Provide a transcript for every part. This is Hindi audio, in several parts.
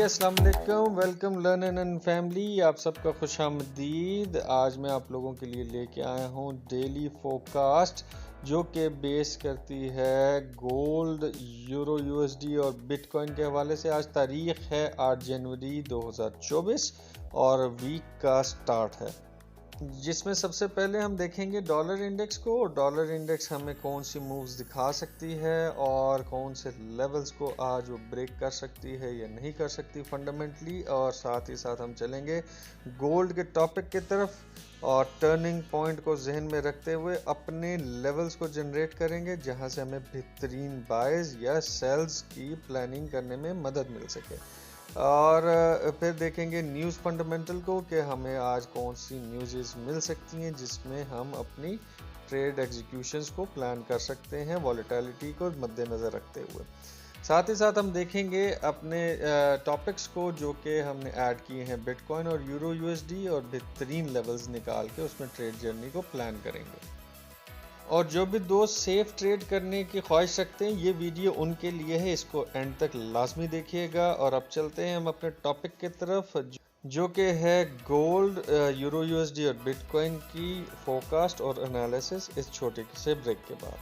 अस्सलाम वालेकुम, वेलकम लर्निंग एंड फैमिली। आप सबका खुशामदीद। आज मैं आप लोगों के लिए लेके आया हूँ डेली फोरकास्ट जो कि बेस करती है गोल्ड, यूरो यूएसडी और बिटकॉइन के हवाले से। आज तारीख है 8 जनवरी 2024 और वीक का स्टार्ट है, जिसमें सबसे पहले हम देखेंगे डॉलर इंडेक्स को। डॉलर इंडेक्स हमें कौन सी मूव्स दिखा सकती है और कौन से लेवल्स को आज वो ब्रेक कर सकती है या नहीं कर सकती फंडामेंटली। और साथ ही साथ हम चलेंगे गोल्ड के टॉपिक की तरफ और टर्निंग पॉइंट को जहन में रखते हुए अपने लेवल्स को जनरेट करेंगे जहां से हमें बेहतरीन बाइज या सेल्स की प्लानिंग करने में मदद मिल सके। और फिर देखेंगे न्यूज़ फंडामेंटल को कि हमें आज कौन सी न्यूज़ मिल सकती हैं जिसमें हम अपनी ट्रेड एग्जीक्यूशंस को प्लान कर सकते हैं वॉलेटिलिटी को मद्देनज़र रखते हुए। साथ ही साथ हम देखेंगे अपने टॉपिक्स को जो कि हमने ऐड किए हैं बिटकॉइन और यूरो यूएसडी, और बेहतरीन लेवल्स निकाल के उसमें ट्रेड जर्नी को प्लान करेंगे। और जो भी दोस्त सेफ ट्रेड करने की ख्वाहिश रखते हैं, ये वीडियो उनके लिए है, इसको एंड तक लाजमी देखिएगा। और अब चलते हैं हम अपने टॉपिक की तरफ जो कि है गोल्ड, यूरो यूएसडी और बिटकॉइन की फोरकास्ट और एनालिसिस इस छोटे से ब्रेक के बाद।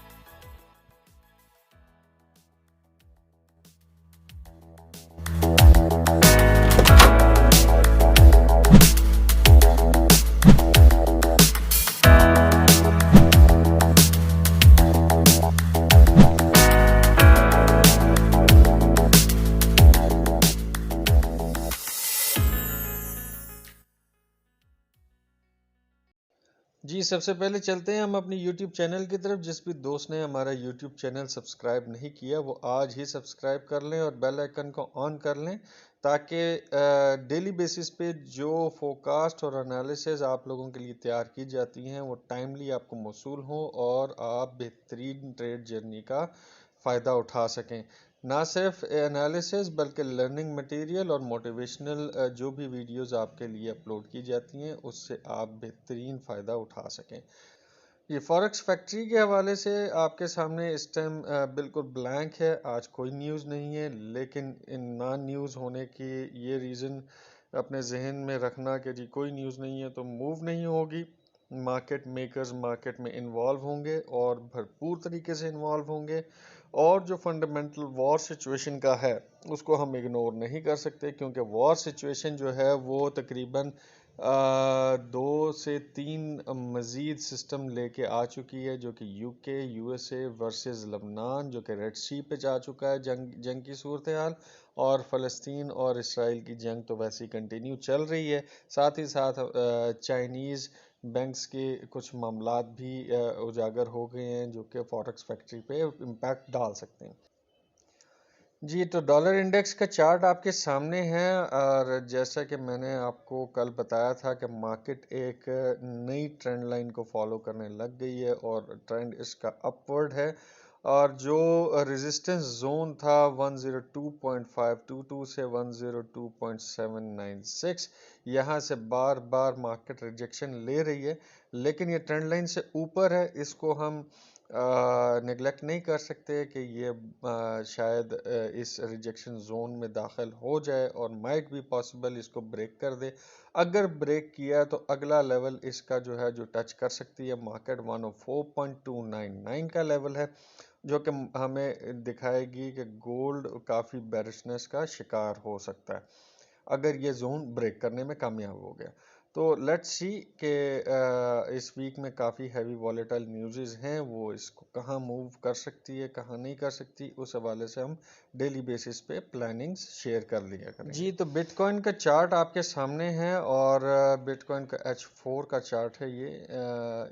जी, सबसे पहले चलते हैं हम अपनी YouTube चैनल की तरफ। जिस भी दोस्त ने हमारा YouTube चैनल सब्सक्राइब नहीं किया वो आज ही सब्सक्राइब कर लें और बेल आइकन को ऑन कर लें ताकि डेली बेसिस पे जो फोरकास्ट और एनालिसिस आप लोगों के लिए तैयार की जाती हैं वो टाइमली आपको मौसूल हों और आप बेहतरीन ट्रेड जर्नी का फ़ायदा उठा सकें। ना सिर्फ एनालिसिस बल्कि लर्निंग मटेरियल और मोटिवेशनल जो भी वीडियोस आपके लिए अपलोड की जाती हैं उससे आप बेहतरीन फ़ायदा उठा सकें। ये फॉरेक्स फैक्ट्री के हवाले से आपके सामने इस टाइम बिल्कुल ब्लैंक है, आज कोई न्यूज़ नहीं है। लेकिन इन ना न्यूज़ होने की ये रीज़न अपने जहन में रखना कि जी कोई न्यूज़ नहीं है तो मूव नहीं होगी। मार्केट मेकर्स मार्केट में इन्वॉल्व होंगे और भरपूर तरीके से इन्वॉल्व होंगे, और जो फंडामेंटल वॉर सिचुएशन का है उसको हम इग्नोर नहीं कर सकते क्योंकि वॉर सिचुएशन जो है वो तकरीबन 2 से 3 मज़ीद सिस्टम लेके आ चुकी है, जो कि यूके यूएसए वर्सेस लबनान जो कि रेड सी पे जा चुका है जंग की सूरत हाल, और फ़लस्तीन और इसराइल की जंग तो वैसे ही कंटिन्यू चल रही है। साथ ही साथ चाइनीज़ बैंक्स के कुछ मामलात भी उजागर हो गए हैं जो कि फॉरेक्स फैक्ट्री पे इम्पैक्ट डाल सकते हैं। जी, तो डॉलर इंडेक्स का चार्ट आपके सामने है, और जैसा कि मैंने आपको कल बताया था कि मार्केट एक नई ट्रेंड लाइन को फॉलो करने लग गई है और ट्रेंड इसका अपवर्ड है। और जो रेजिस्टेंस जोन था 102.522 से 102.796, यहाँ से बार बार मार्केट रिजेक्शन ले रही है, लेकिन ये ट्रेंड लाइन से ऊपर है। इसको हम नेगलेक्ट नहीं कर सकते कि ये शायद इस रिजेक्शन जोन में दाखिल हो जाए और माइट भी पॉसिबल इसको ब्रेक कर दे। अगर ब्रेक किया तो अगला लेवल इसका जो है जो टच कर सकती है मार्केट 104.299 का लेवल है, जो कि हमें दिखाएगी कि गोल्ड काफ़ी बेरिशनेस का शिकार हो सकता है अगर ये जोन ब्रेक करने में कामयाब हो गया। तो लेट्स सी कि इस वीक में काफ़ी हैवी वॉलेटाइल न्यूज़ हैं, वो इसको कहाँ मूव कर सकती है कहाँ नहीं कर सकती, उस हवाले से हम डेली बेसिस पे प्लानिंग्स शेयर कर लिया करेंगे। जी, तो बिटकॉइन का चार्ट आपके सामने है और बिटकॉइन का H4 का चार्ट है ये।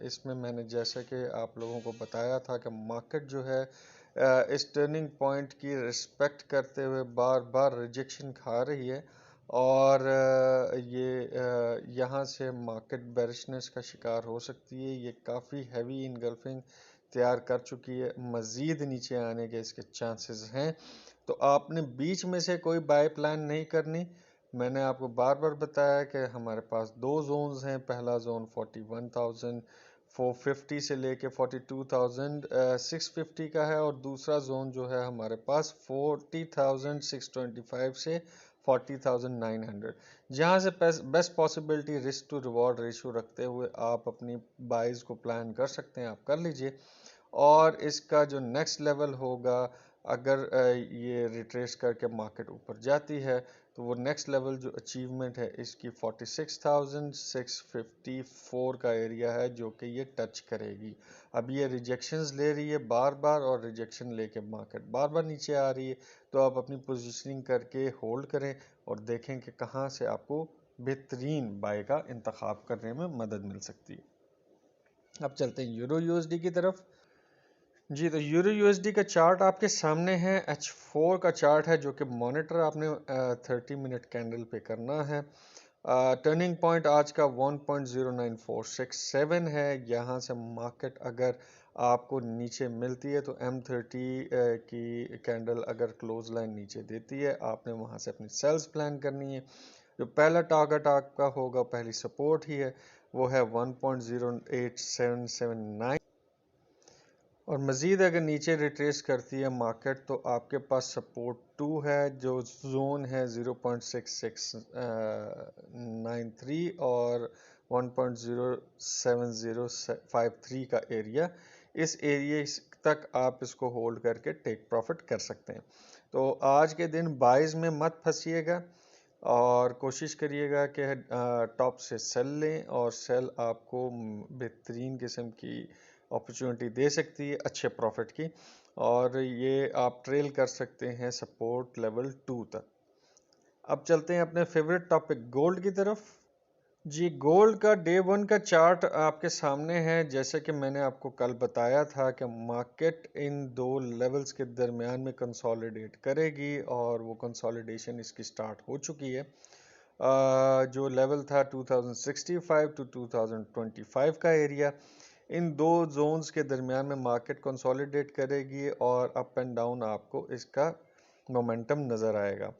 इसमें मैंने जैसे कि आप लोगों को बताया था कि मार्केट जो है इस टर्निंग पॉइंट की रिस्पेक्ट करते हुए बार बार रिजेक्शन खा रही है, और ये यहाँ से मार्केट बेरिशनेस का शिकार हो सकती है। ये काफ़ी हैवी इनगल्फिंग तैयार कर चुकी है, मज़ीद नीचे आने के इसके चांसेस हैं। तो आपने बीच में से कोई बाय प्लान नहीं करनी। मैंने आपको बार बार बताया कि हमारे पास 2 जोन्स हैं। पहला जोन 41,450 से लेके 42,650 का है, और दूसरा जोन जो है हमारे पास 40,625 से 40,900, जहाँ से best possibility risk to reward ratio रखते हुए आप अपनी बाइज को प्लान कर सकते हैं, आप कर लीजिए। और इसका जो नेक्स्ट लेवल होगा, अगर ये रिट्रेस करके मार्केट ऊपर जाती है तो वो नेक्स्ट लेवल जो अचीवमेंट है इसकी 46,654 का एरिया है, जो कि ये टच करेगी। अब ये रिजेक्शंस ले रही है बार बार, और रिजेक्शन लेके मार्केट बार बार नीचे आ रही है, तो आप अपनी पोजीशनिंग करके होल्ड करें और देखें कि कहाँ से आपको बेहतरीन बाय का इंतखाब करने में मदद मिल सकती है। अब चलते हैं यूरो यूएसडी की तरफ। जी, तो यूरो यूएसडी का चार्ट आपके सामने है। H4 का चार्ट है, जो कि मॉनिटर आपने 30 मिनट कैंडल पे करना है। टर्निंग पॉइंट आज का 1.09467 है। यहाँ से मार्केट अगर आपको नीचे मिलती है तो M30 की कैंडल अगर क्लोज लाइन नीचे देती है, आपने वहाँ से अपनी सेल्स प्लान करनी है। जो पहला टारगेट आपका होगा, पहली सपोर्ट ही है, वो है 1.08779। और मज़ीद अगर नीचे रिट्रेस करती है मार्केट तो आपके पास सपोर्ट 2 है, जो जोन है 0.6693 और 1.07053 का एरिया। इस एरिया तक आप इसको होल्ड करके टेक प्रॉफिट कर सकते हैं। तो आज के दिन बाइज में मत फंसिएगा और कोशिश करिएगा कि टॉप से सेल लें, और सेल आपको बेहतरीन किस्म की अपॉर्चुनिटी दे सकती है अच्छे प्रॉफिट की, और ये आप ट्रेल कर सकते हैं सपोर्ट लेवल 2 तक। अब चलते हैं अपने फेवरेट टॉपिक गोल्ड की तरफ। जी, गोल्ड का डे 1 का चार्ट आपके सामने है। जैसे कि मैंने आपको कल बताया था कि मार्केट इन दो लेवल्स के दरमियान में कंसोलिडेट करेगी, और वो कंसोलिडेशन इसकी स्टार्ट हो चुकी है। जो लेवल था 2065 टू 2025 का एरिया, इन दो जोन्स के दरमियान में मार्केट कंसोलिडेट करेगी, और अप एंड डाउन आपको इसका मोमेंटम नज़र आएगा।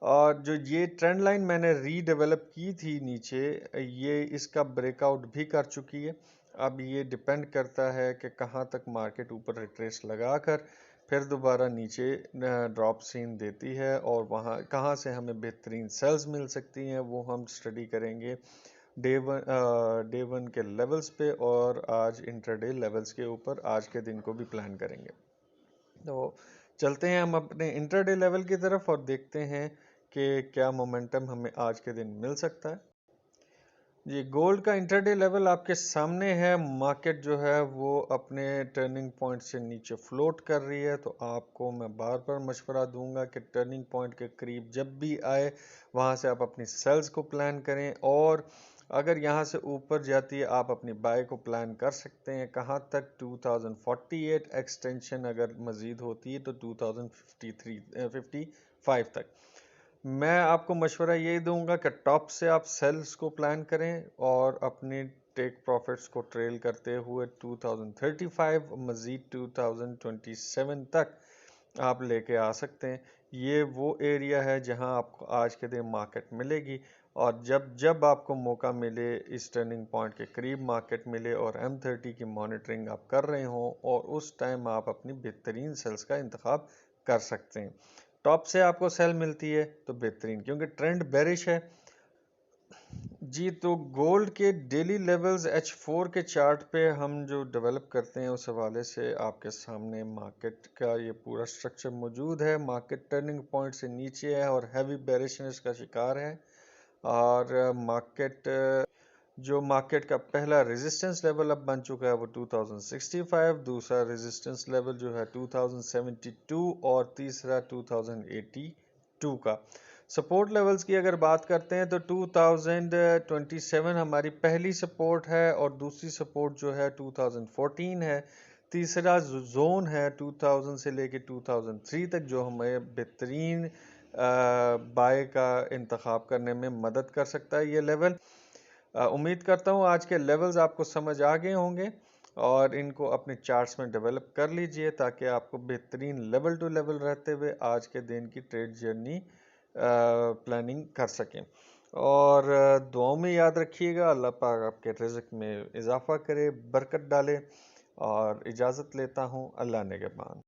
और जो ये ट्रेंड लाइन मैंने रीडेवलप की थी नीचे, ये इसका ब्रेकआउट भी कर चुकी है। अब ये डिपेंड करता है कि कहाँ तक मार्केट ऊपर रिट्रेस लगाकर फिर दोबारा नीचे ड्रॉप सीन देती है, और वहाँ कहाँ से हमें बेहतरीन सेल्स मिल सकती हैं वो हम स्टडी करेंगे डे वन के लेवल्स पे, और आज इंट्राडे लेवल्स के ऊपर आज के दिन को भी प्लान करेंगे। तो चलते हैं हम अपने इंट्राडे लेवल की तरफ और देखते हैं कि क्या मोमेंटम हमें आज के दिन मिल सकता है। जी, गोल्ड का इंट्राडे लेवल आपके सामने है। मार्केट जो है वो अपने टर्निंग पॉइंट से नीचे फ्लोट कर रही है, तो आपको मैं बार बार मशवरा दूंगा कि टर्निंग पॉइंट के करीब जब भी आए वहाँ से आप अपनी सेल्स को प्लान करें, और अगर यहाँ से ऊपर जाती है आप अपनी बाय को प्लान कर सकते हैं। कहाँ तक? 2048, एक्सटेंशन अगर मज़ीद होती है तो 2053-55 तक। मैं आपको मशवरा ये दूंगा कि टॉप से आप सेल्स को प्लान करें और अपने टेक प्रॉफिट्स को ट्रेल करते हुए 2035 मज़ीद 2027 तक आप लेके आ सकते हैं। ये वो एरिया है जहां आपको आज के दिन मार्केट मिलेगी, और जब जब आपको मौका मिले इस टर्निंग पॉइंट के करीब मार्केट मिले और M30 की मॉनिटरिंग आप कर रहे हों, और उस टाइम आप अपनी बेहतरीन सेल्स का इंतखाब कर सकते हैं। टॉप से आपको सेल मिलती है तो बेहतरीन, क्योंकि ट्रेंड बेरिश है। जी, तो गोल्ड के डेली लेवल्स H4 के चार्ट पे हम जो डेवलप करते हैं उस हवाले से आपके सामने मार्केट का ये पूरा स्ट्रक्चर मौजूद है। मार्केट टर्निंग पॉइंट से नीचे है और हैवी बेरिशनेस का शिकार है, और मार्केट का पहला रेजिस्टेंस लेवल अब बन चुका है वो 2065, दूसरा रेजिस्टेंस लेवल जो है 2072, और तीसरा 2082 का। सपोर्ट लेवल्स की अगर बात करते हैं तो 2027 हमारी पहली सपोर्ट है, और दूसरी सपोर्ट जो है 2014 है। तीसरा जोन है 2000 से लेके 2003 तक, जो हमें बेहतरीन बाय का इंतखाब करने में मदद कर सकता है ये लेवल। उम्मीद करता हूँ आज के लेवल्स आपको समझ आ गए होंगे, और इनको अपने चार्ट्स में डेवलप कर लीजिए ताकि आपको बेहतरीन लेवल टू लेवल रहते हुए आज के दिन की ट्रेड जर्नी प्लानिंग कर सकें। और दुआओं में याद रखिएगा, अल्लाह पाक आपके रिज़्क में इजाफा करे, बरकत डाले, और इजाज़त लेता हूँ। अल्लाह निगहबान।